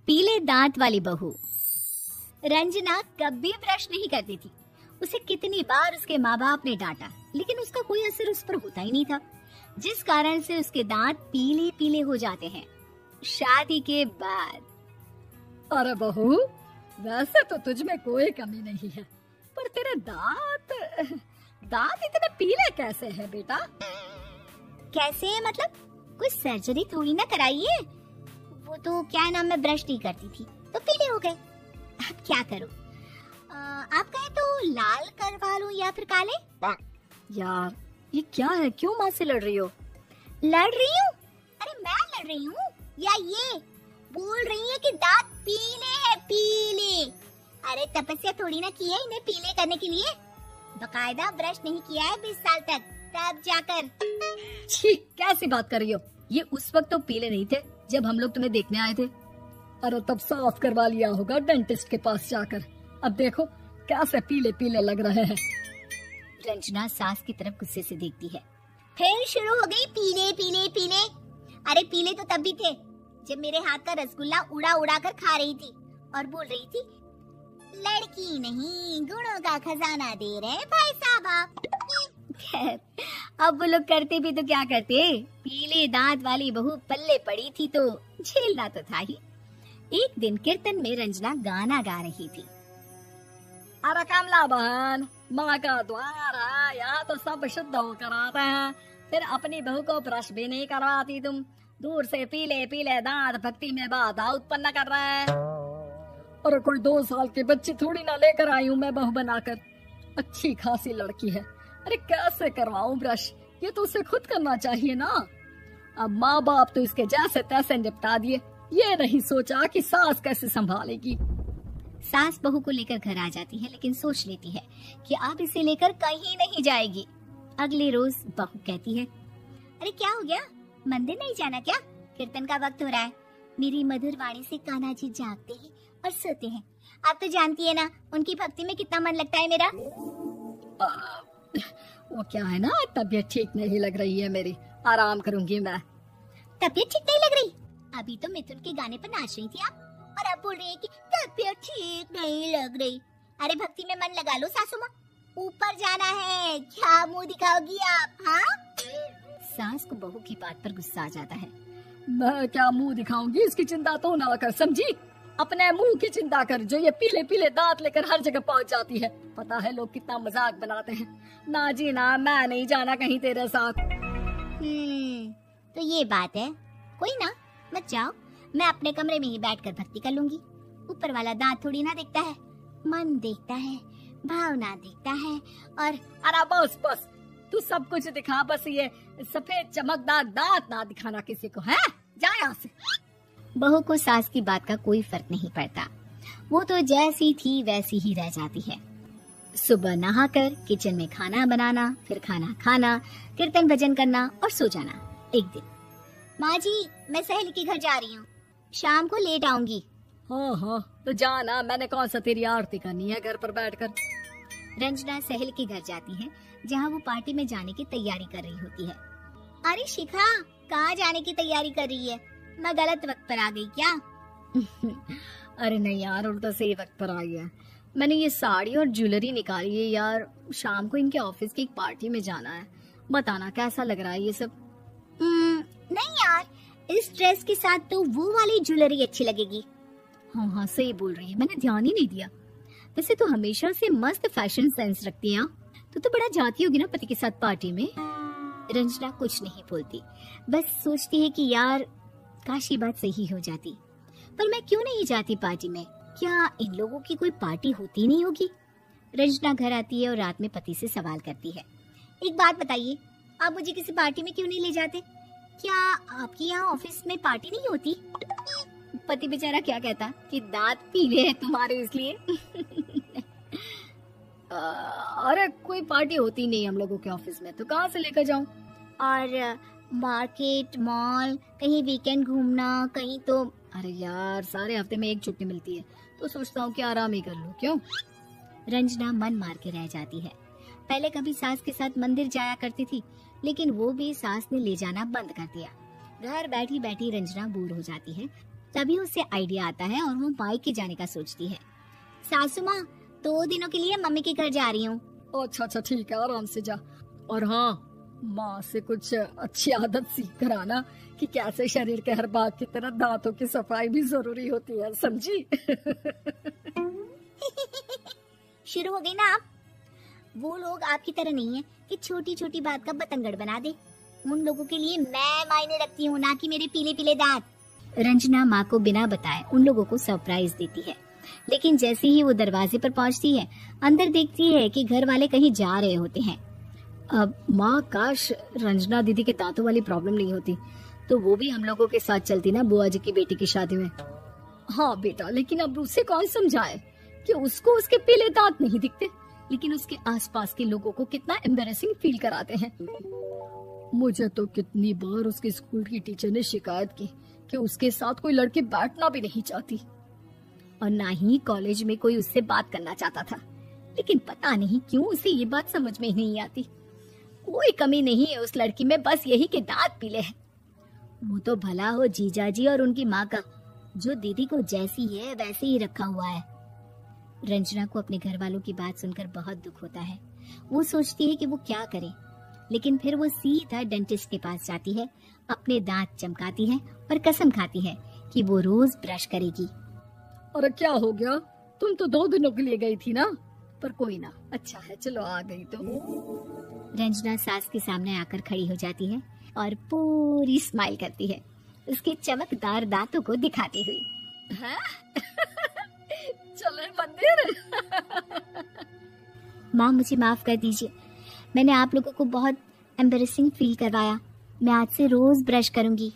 पीले दांत वाली बहू। रंजना कभी ब्रश नहीं करती थी। उसे कितनी बार उसके माँ बाप ने डांटा, लेकिन उसका कोई असर उस पर होता ही नहीं था, जिस कारण से उसके दांत पीले पीले हो जाते हैं। शादी के बाद। अरे बहू, वैसे तो तुझ में कोई कमी नहीं है, पर तेरे दांत इतने पीले कैसे हैं बेटा? कैसे है मतलब? कोई सर्जरी थोड़ी ना कराई है। वो तो क्या नाम, मैं ब्रश नहीं करती थी तो पीले हो गए। अब क्या करूं? आप कहें तो लाल करवा लूं या फिर काले? यार ये क्या है, क्यों माँ से लड़ रही हो? लड़ रही हूँ? अरे मैं लड़ रही हूँ या ये बोल रही है कि दांत पीले हैं, पीले। अरे तपस्या थोड़ी ना की है इन्हें पीले करने के लिए। बकायदा ब्रश नहीं किया है 20 साल तक, तब जाकर। छी, कैसी बात कर रही हो? ये उस वक्त तो पीले नहीं थे जब हम लोग तुम्हें देखने आए थे। अरे तब साफ करवा लिया होगा डेंटिस्ट के पास जाकर। अब देखो कैसे पीले पीले लग रहे हैं। रंजना सास की तरफ गुस्से से देखती है। फिर शुरू हो गई पीले पीले पीले। अरे पीले तो तब भी थे जब मेरे हाथ का रसगुल्ला उड़ा उड़ा कर खा रही थी और बोल रही थी, लड़की नहीं गुणों का खजाना दे रहे भाई साहब आप। खैर, अब वो लोग करते भी तो क्या करते, पीले दांत वाली बहू पल्ले पड़ी थी तो झेलना तो था ही। एक दिन कीर्तन में रंजना गाना गा रही थी। अरे कमला बहन, माँ का द्वार है, यहाँ तो सब शुद्ध होकर आते हैं, फिर अपनी बहू को ब्रश भी नहीं करवाती तुम। दूर से पीले पीले दांत भक्ति में बाधा उत्पन्न कर रहे हैं। अरे कोई 2 साल के बच्चे थोड़ी ना लेकर आई हूँ मैं बहू बनाकर। अच्छी खासी लड़की है, अरे कैसे करवाऊं ब्रश? ये तो उसे खुद करना चाहिए ना। अब माँ बाप तो इसके जैसे तैसे निपटा दिए, ये नहीं सोचा कि सास कैसे संभालेगी। सास बहू को लेकर घर आ जाती है, लेकिन सोच लेती है कि अब इसे लेकर कहीं नहीं जाएगी। अगले रोज बहू कहती है, अरे क्या हो गया, मंदिर नहीं जाना क्या? कीर्तन का वक्त हो रहा है। मेरी मधुर वाणी से कान्हा जी जागते हैं और सोते हैं। आप तो जानती है ना उनकी भक्ति में कितना मन लगता है मेरा। वो क्या है ना, तबीयत ठीक नहीं लग रही है मेरी, आराम करूंगी मैं। तबीयत ठीक नहीं लग रही? अभी तो मिथुन के गाने पर नाच रही थी आप, और अब बोल रही है कि तबीयत ठीक नहीं लग रही। अरे भक्ति में मन लगा लो सासू माँ, ऊपर जाना है, क्या मुंह दिखाओगी आप? हाँ? सास को बहू की बात पर गुस्सा आ जाता है। मैं क्या मुंह दिखाऊंगी, इसकी चिंता तो ना कर, समझी? अपने मुंह की चिंता कर, जो ये पीले पीले दांत लेकर हर जगह पहुंच जाती है। पता है लोग कितना मजाक बनाते हैं। ना जी ना, मैं नहीं जाना कहीं तेरे साथ। तो ये बात है। कोई ना, मत जाओ, मैं अपने कमरे में ही बैठकर भक्ति कर लूंगी। ऊपर वाला दांत थोड़ी ना देखता है, मन देखता है, भावना देखता है। और अरे बस बस, तू सब कुछ दिखा, बस ये सफेद चमकदार दांत ना दिखाना किसी को, है? जा यहाँ से। बहू को सास की बात का कोई फर्क नहीं पड़ता, वो तो जैसी थी वैसी ही रह जाती है। सुबह नहाकर किचन में खाना बनाना, फिर खाना खाना, कीर्तन भजन करना और सो जाना। एक दिन, माँ जी मैं सहेली के घर जा रही हूँ, शाम को लेट आऊंगी। हाँ हाँ तो जाना, मैंने कौन सा तेरी आरती करनी है घर पर बैठकर। रंजना सहेली के घर जाती है, जहाँ वो पार्टी में जाने की तैयारी कर रही होती है। अरे शिखा, कहाँ जाने की तैयारी कर रही है? मैं गलत वक्त पर आ गई क्या? अरे नहीं यार, उल्टा सही वक्त पर आई है। मैंने ये साड़ी और ज्वेलरी निकाली है यार, शाम को इनके ऑफिस की एक पार्टी में जाना है। बताना कैसा लग रहा है ये सब? नहीं यार, इस ड्रेस के साथ तो वो वाली ज्वेलरी अच्छी लगेगी। हाँ हाँ सही बोल रही है, मैंने ध्यान ही नहीं दिया। वैसे तो हमेशा से मस्त फैशन सेंस रखती है। तो बड़ा जाती होगी ना पति के साथ पार्टी में। रंजना कुछ नहीं बोलती, बस सोचती है कि यार काश ये बात सही हो जाती, पर मैं क्यों नहीं जाती पार्टी में? क्या इन लोगों की कोई पार्टी होती नहीं होगी? रंजना घर आती है और रात में पति से सवाल करती है, एक बात बताइए, आप मुझे किसी पार्टी में क्यों नहीं ले जाते? क्या आपके यहाँ ऑफिस में पार्टी नहीं होती? पति बेचारा क्या कहता कि दांत पीले हैं तुम्हारे इसलिए। अरे कोई पार्टी होती नहीं हम लोगों के ऑफिस में, तो कहाँ से लेकर जाऊँ? और मार्केट, मॉल, कहीं वीकेंड घूमना, कहीं तो। अरे यार सारे हफ्ते में एक छुट्टी मिलती है, तो सोचता हूँ कि आराम ही कर लूँ। क्यों? रंजना मन मार के रह जाती है। पहले कभी सास के साथ मंदिर जाया करती थी, लेकिन वो भी सास ने ले जाना बंद कर दिया। घर बैठी बैठी रंजना बोर हो जाती है, तभी उसे आइडिया आता है और वो मायके जाने का सोचती है। सासू माँ, 2 दिनों के लिए मम्मी के घर जा रही हूँ। अच्छा ठीक है, आराम से जा। और हाँ, माँ से कुछ अच्छी आदत सीख कर आना कि कैसे शरीर के हर भाग की तरह दांतों की सफाई भी जरूरी होती है, समझी? शुरू हो गई ना आप। वो लोग आपकी तरह नहीं है कि छोटी छोटी बात का बतंगड़ बना दे। उन लोगों के लिए मैं मायने रखती हूँ, ना कि मेरे पीले पीले दांत। रंजना माँ को बिना बताए उन लोगों को सरप्राइज देती है, लेकिन जैसे ही वो दरवाजे पर पहुँचती है, अंदर देखती है कि घर वाले कहीं जा रहे होते हैं। अब माँ, काश रंजना दीदी के दांतों वाली प्रॉब्लम नहीं होती तो वो भी हम लोगों के साथ चलती ना बुआ जी की बेटी की शादी में। हाँ बेटा, लेकिन अब उसे कौन समझाए कि उसको उसके पीले दांत नहीं दिखते, लेकिन उसके आसपास के लोगों को कितना एम्बैरेसिंग फील कराते हैं। मुझे तो कितनी बार उसके स्कूल की टीचर ने शिकायत की कि उसके साथ कोई लड़की बैठना भी नहीं चाहती, और ना ही कॉलेज में कोई उससे बात करना चाहता था। लेकिन पता नहीं क्यों उसे ये बात समझ में ही नहीं आती। कोई कमी नहीं है उस लड़की में, बस यही कि दांत पीले हैं। वो तो भला हो जीजा जी और उनकी माँ का, जो दीदी को जैसी है वैसे ही रखा हुआ है। रंजना को अपने घर वालों की बात सुनकर बहुत दुख होता है। वो सोचती है कि वो क्या करे, लेकिन फिर वो सीधा डेंटिस्ट के पास जाती है, अपने दांत चमकाती है और कसम खाती है कि वो रोज ब्रश करेगी। और क्या हो गया, तुम तो 2 दिनों के लिए गई थी ना, पर कोई ना, अच्छा है, चलो आ गई तो। रंजना सास के सामने आकर खड़ी हो जाती है और पूरी स्माइल करती है, उसके चमकदार दांतों को दिखाती हुई। हैं? चले मंदिर। माँ, मुझे माफ कर दीजिए, मैंने आप लोगों को बहुत एम्बैरेसिंग फील करवाया। मैं आज से रोज ब्रश करूंगी।